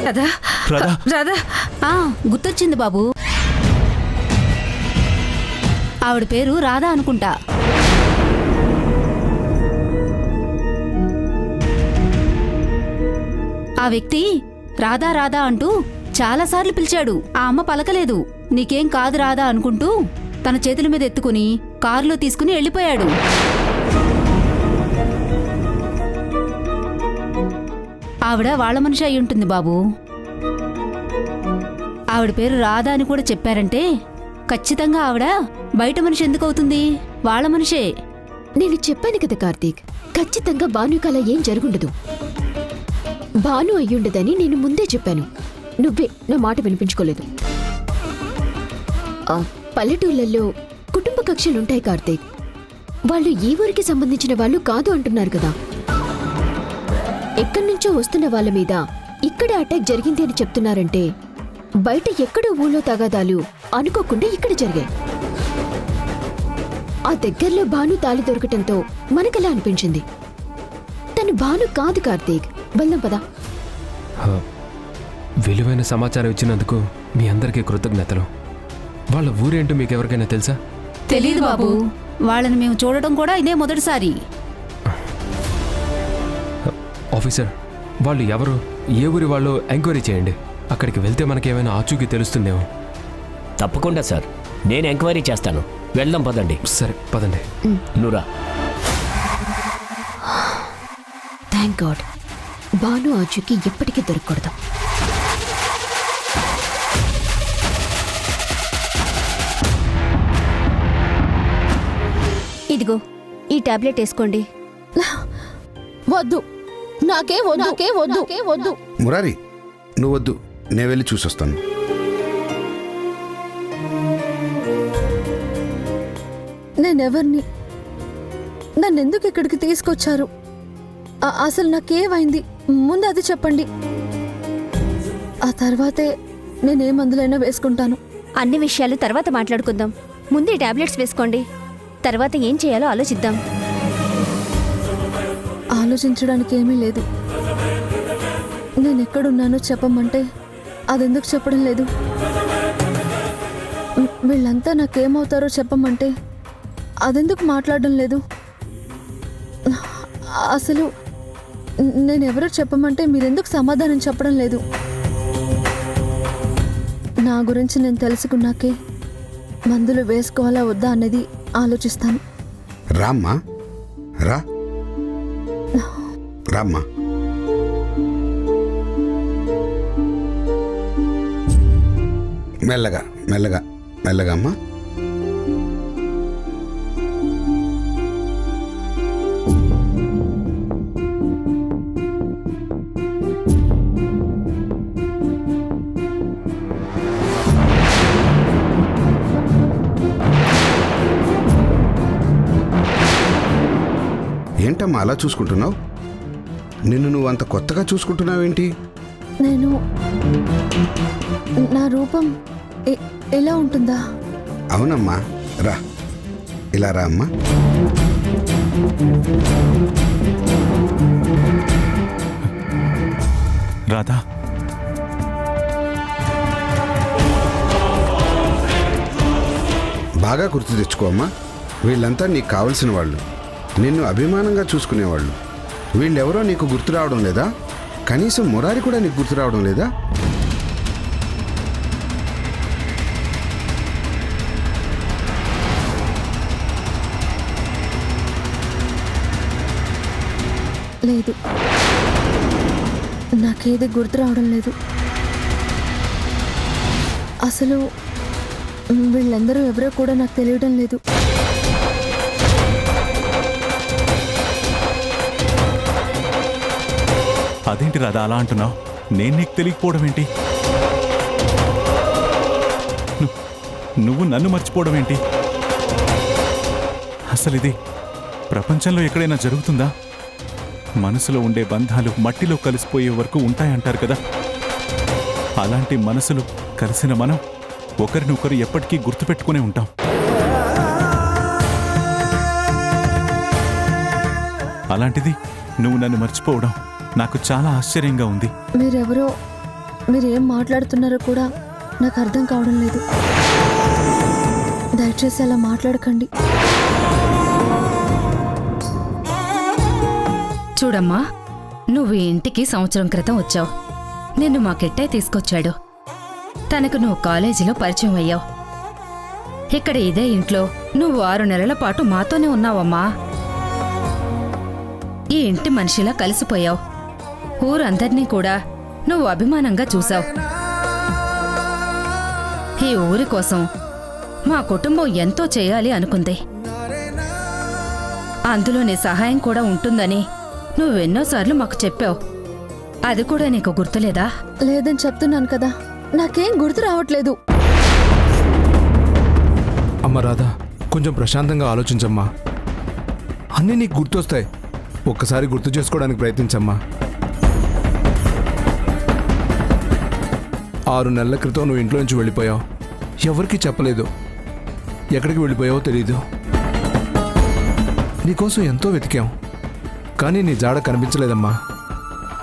రాధా రాధా గుర్తొచ్చింది బాబు. ఆవిడ పేరు రాధా అనుకుంటా. ఆ వ్యక్తి రాధా రాధా అంటూ చాలాసార్లు పిలిచాడు. ఆ అమ్మ పలకలేదు. నీకేం కాదు రాధా అనుకుంటూ తన చేతుల మీద ఎత్తుకుని కారులో తీసుకుని వెళ్ళిపోయాడు. ఆవిడ వాళ్ళ మనిషి అయి ఉంటుంది బాబు. ఆవిడ పేరు రాధా అని కూడా చెప్పారంటే ఖచ్చితంగా ఆవిడ బయట మనిషి ఎందుకు అవుతుంది? వాళ్ళ మనిషే. నేను చెప్పాను కదా కార్తీక్, ఖచ్చితంగా భానుకలా ఏం జరుగుండదు. భాను అయ్యుండదని నేను ముందే చెప్పాను. నువ్వే నా మాట వినిపించుకోలేదు. పల్లెటూళ్ళల్లో కుటుంబ కక్షలుంటాయి కార్తీక్. వాళ్ళు ఈ ఊరికి సంబంధించిన వాళ్ళు కాదు అంటున్నారు కదా. ఎక్కడి నుంచో వస్తున్న వాళ్ళ మీద ఇక్కడ అటాక్ జరిగింది అని చెప్తున్నారంటే బయట ఎక్కడో ఊళ్ళో తగాదాలు అనుకోకుండా ఇక్కడ జరిగాయి. ఆ దగ్గరలో భాను తాళి దొరకటంతో మనకలా అనిపించింది. తను భాను కాదు కార్తీక్. వెళ్దాం పదా. విలువైన సమాచారం ఇచ్చినందుకు మీ అందరికీ కృతజ్ఞతలు. వాళ్ళ ఊరేంటో మీకు ఎవరికైనా తెలుసా? తెలీదు బాబు. వాళ్ళని మేము చూడటం కూడా ఇదే మొదటిసారి. ఆఫీసర్, వాళ్ళు ఎవరు, ఏ ఊరి వాళ్ళు ఎంక్వైరీ చేయండి. అక్కడికి వెళ్తే మనకేమైనా ఆచూకీ తెలుస్తుందేమో. తప్పకుండా సార్, నేను ఎంక్వైరీ చేస్తాను. వెళ్దాం పదండి. సరే పదండి. నువ్వురా. Thank God. భాను ఆచూకీ ఎప్పటికీ దొరకకూడదు. ఇదిగో ఈ టాబ్లెట్ వేసుకోండి. వద్దు, నాకే వద్దు. మురారి, నువ్వొద్దు, నేను వెళ్ళి చూసొస్తాను. నేనెవర్ని? నన్నెందుకు ఇక్కడికి తీసుకొచ్చారు? అసలు నాకేమైంది? ముందు అది చెప్పండి. ఆ తర్వాతే నేనే మందులైనా వేసుకుంటాను. అన్ని విషయాలు తర్వాత మాట్లాడుకుందాం. ముందు ఈ టాబ్లెట్స్ వేసుకోండి. తర్వాత ఏం చేయాలో ఆలోచిద్దాం. ఆలోచించడానికి ఏమీ లేదు. నేనెక్కడున్నానో చెప్పమంటే అదెందుకు చెప్పడం లేదు? వీళ్ళంతా నాకేమవుతారో చెప్పమంటే అదెందుకు మాట్లాడడం లేదు? అసలు నేనెవరో చెప్పమంటే మీరెందుకు సమాధానం చెప్పడం లేదు? నా గురించి నేను తెలుసుకున్నాకే మందులు వేసుకోవాలా వద్దా అనేది ఆలోచిస్తాను. రామ్మా, రామ్మా. మెల్లగా మెల్లగా మెల్లగా అమ్మా. ఏంటమ్మా అలా చూసుకుంటున్నావు? నిన్ను నువ్వు అంత కొత్తగా చూసుకుంటున్నావేంటి? నేను నా రూపం ఎలా ఉంటుందా? అవునమ్మా, రా, ఇలా రా అమ్మా. రాధా, బాగా గుర్తు తెచ్చుకో అమ్మా. వీళ్ళంతా నీకు కావలసిన వాళ్ళు, నిన్ను అభిమానంగా చూసుకునేవాళ్ళు. వీళ్ళెవరో నీకు గుర్తు రావడం లేదా? కనీసం మురారి కూడా నీకు గుర్తు రావడం లేదా? లేదు, నాకేది గుర్తు రావడం లేదు. అసలు వీళ్ళందరూ ఎవరో కూడా నాకు తెలియడం లేదు. అదేంటి రాధా అలా అంటున్నావు? నేను నీకు తెలియకపోవడం ఏంటి? నువ్వు నన్ను మర్చిపోవడం ఏంటి? అసలు ఇది ప్రపంచంలో ఎక్కడైనా జరుగుతుందా? మనసులో ఉండే బంధాలు మట్టిలో కలిసిపోయే వరకు ఉంటాయంటారు కదా. అలాంటి మనసులు కలిసిన మనం ఒకరినొకరు ఎప్పటికీ గుర్తుపెట్టుకునే ఉంటాం. అలాంటిది నువ్వు నన్ను మర్చిపోవడం నాకు చాలా ఆశ్చర్యంగా ఉంది. మీరెవరో, మీరేం మాట్లాడుతున్నారో కూడా నాకు అర్థం కావడం లేదు. దయచేసి అలా మాట్లాడకండి. చూడమ్మా, నువ్వు ఈ ఇంటికి సంవత్సరం క్రితం వచ్చావు. నిన్ను మా కిట్టే తీసుకొచ్చాడు. తనకు నువ్వు కాలేజీలో పరిచయం అయ్యావు. ఇక్కడ ఇదే ఇంట్లో నువ్వు 6 నెలల పాటు మాతోనే ఉన్నావమ్మా. ఈ ఇంటి మనిషిలా కలిసిపోయావు. ఊరందర్నీ కూడా నువ్వు అభిమానంగా చూసావు. ఈ ఊరి కోసం మా కుటుంబం ఎంతో చేయాలి అనుకుంది. అందులో నీ సహాయం కూడా ఉంటుందని నువ్వెన్నోసార్లు మాకు చెప్పావు. అది కూడా నీకు గుర్తులేదా? లేదని చెప్తున్నాను కదా, నాకేం గుర్తు రావట్లేదు. అమ్మ రాధా, కొంచెం ప్రశాంతంగా ఆలోచించమ్మా. అన్నీ నీకు గుర్తొస్తాయి. ఒక్కసారి గుర్తు చేసుకోవడానికి ప్రయత్నించమ్మా. 6 నెలల క్రితం నువ్వు ఇంట్లో నుంచి వెళ్ళిపోయావు. ఎవరికీ చెప్పలేదు. ఎక్కడికి వెళ్ళిపోయావో తెలీదు. నీకోసం ఎంతో వెతికాం, కానీ నీ జాడ కనిపించలేదమ్మా.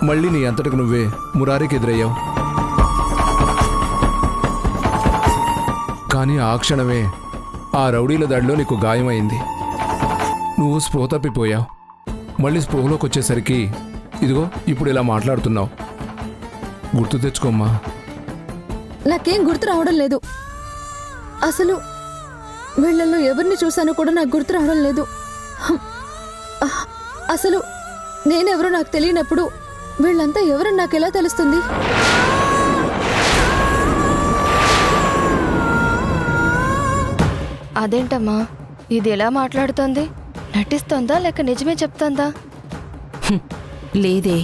మళ్ళీ నీ అంతటికి నువ్వే మురారికి ఎదురయ్యావు. కానీ ఆ క్షణమే ఆ రౌడీల దాడిలో నీకు గాయమైంది. నువ్వు స్పృహ తప్పిపోయావు. మళ్ళీ స్పృహలోకి వచ్చేసరికి ఇదిగో ఇప్పుడు ఇలా మాట్లాడుతున్నావు. గుర్తు తెచ్చుకోమ్మా. నాకేం గుర్తు రావడం లేదు. అసలు వీళ్ళల్లో ఎవరిని చూశానో కూడా నాకు గుర్తు రావడం లేదు. అసలు నేనెవరో నాకు తెలియనప్పుడు వీళ్ళంతా ఎవరని నాకు ఎలా తెలుస్తుంది? అదేంటమ్మా, ఇది ఎలా మాట్లాడుతోంది? నటిస్తోందా లేక నిజమే చెప్తోందా? లేదే,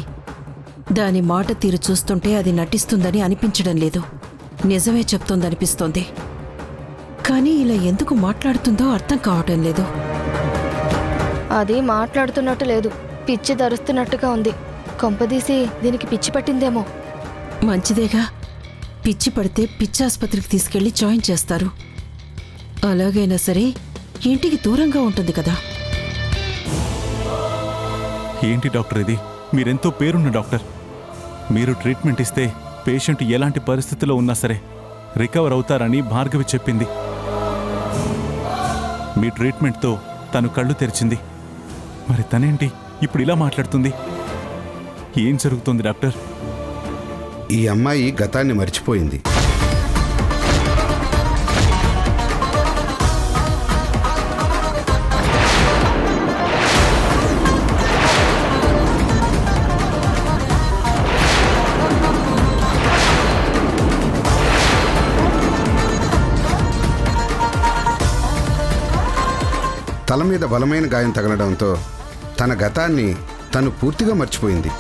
దాని మాట తీరు చూస్తుంటే అది నటిస్తుందని అనిపించడం లేదు. నిజమే చెప్తోందనిపిస్తోంది. కానీ ఇలా ఎందుకు మాట్లాడుతుందో అర్థం కావటం లేదు. అది మాట్లాడుతున్నట్టు లేదు, పిచ్చి ధరుస్తున్నట్టుగా ఉంది. కొంపదీసి దీనికి పిచ్చి పట్టిందేమో. మంచిదేగా, పిచ్చి పడితే పిచ్చాసుపత్రికి తీసుకెళ్లి జాయిన్ చేస్తారు. అలాగైనా సరే ఇంటికి దూరంగా ఉంటుంది కదా. ఏంటి డాక్టర్ ఇది? మీరెంతో పేరున్న డాక్టర్. మీరు ట్రీట్మెంట్ ఇస్తే పేషెంట్ ఎలాంటి పరిస్థితిలో ఉన్నా సరే రికవర్ అవుతారని భార్గవి చెప్పింది. మీ ట్రీట్మెంట్తో తను కళ్ళు తెరిచింది. మరి తనేంటి ఇప్పుడు ఇలా మాట్లాడుతుంది? ఏం జరుగుతుంది డాక్టర్? ఈ అమ్మాయి గతాన్ని మర్చిపోయింది. తల మీద బలమైన గాయం తగలడంతో తన గతాన్ని తను పూర్తిగా మర్చిపోయింది.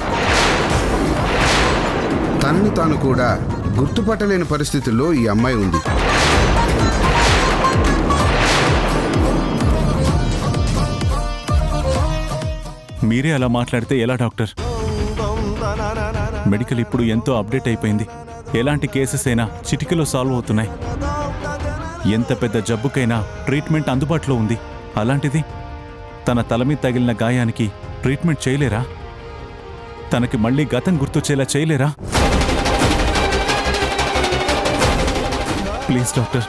తనని తాను కూడా గుర్తుపట్టలేని పరిస్థితుల్లో ఈ అమ్మాయి ఉంది. మీరే అలా మాట్లాడితే ఎలా డాక్టర్? మెడికల్ ఇప్పుడు ఎంతో అప్డేట్ అయిపోయింది. ఎలాంటి కేసెస్ అయినా చిటికలో సాల్వ్ అవుతున్నాయి. ఎంత పెద్ద జబ్బుకైనా ట్రీట్మెంట్ అందుబాటులో ఉంది. అలాంటిది తన తల మీద తగిలిన గాయానికి ట్రీట్మెంట్ చేయలేరా? తనకి మళ్ళీ గతం గుర్తొచ్చేలా చేయలేరా? ప్లీజ్ డాక్టర్,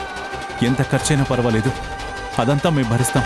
ఎంత ఖర్చైనా పర్వాలేదు, అదంతా మేము భరిస్తాం.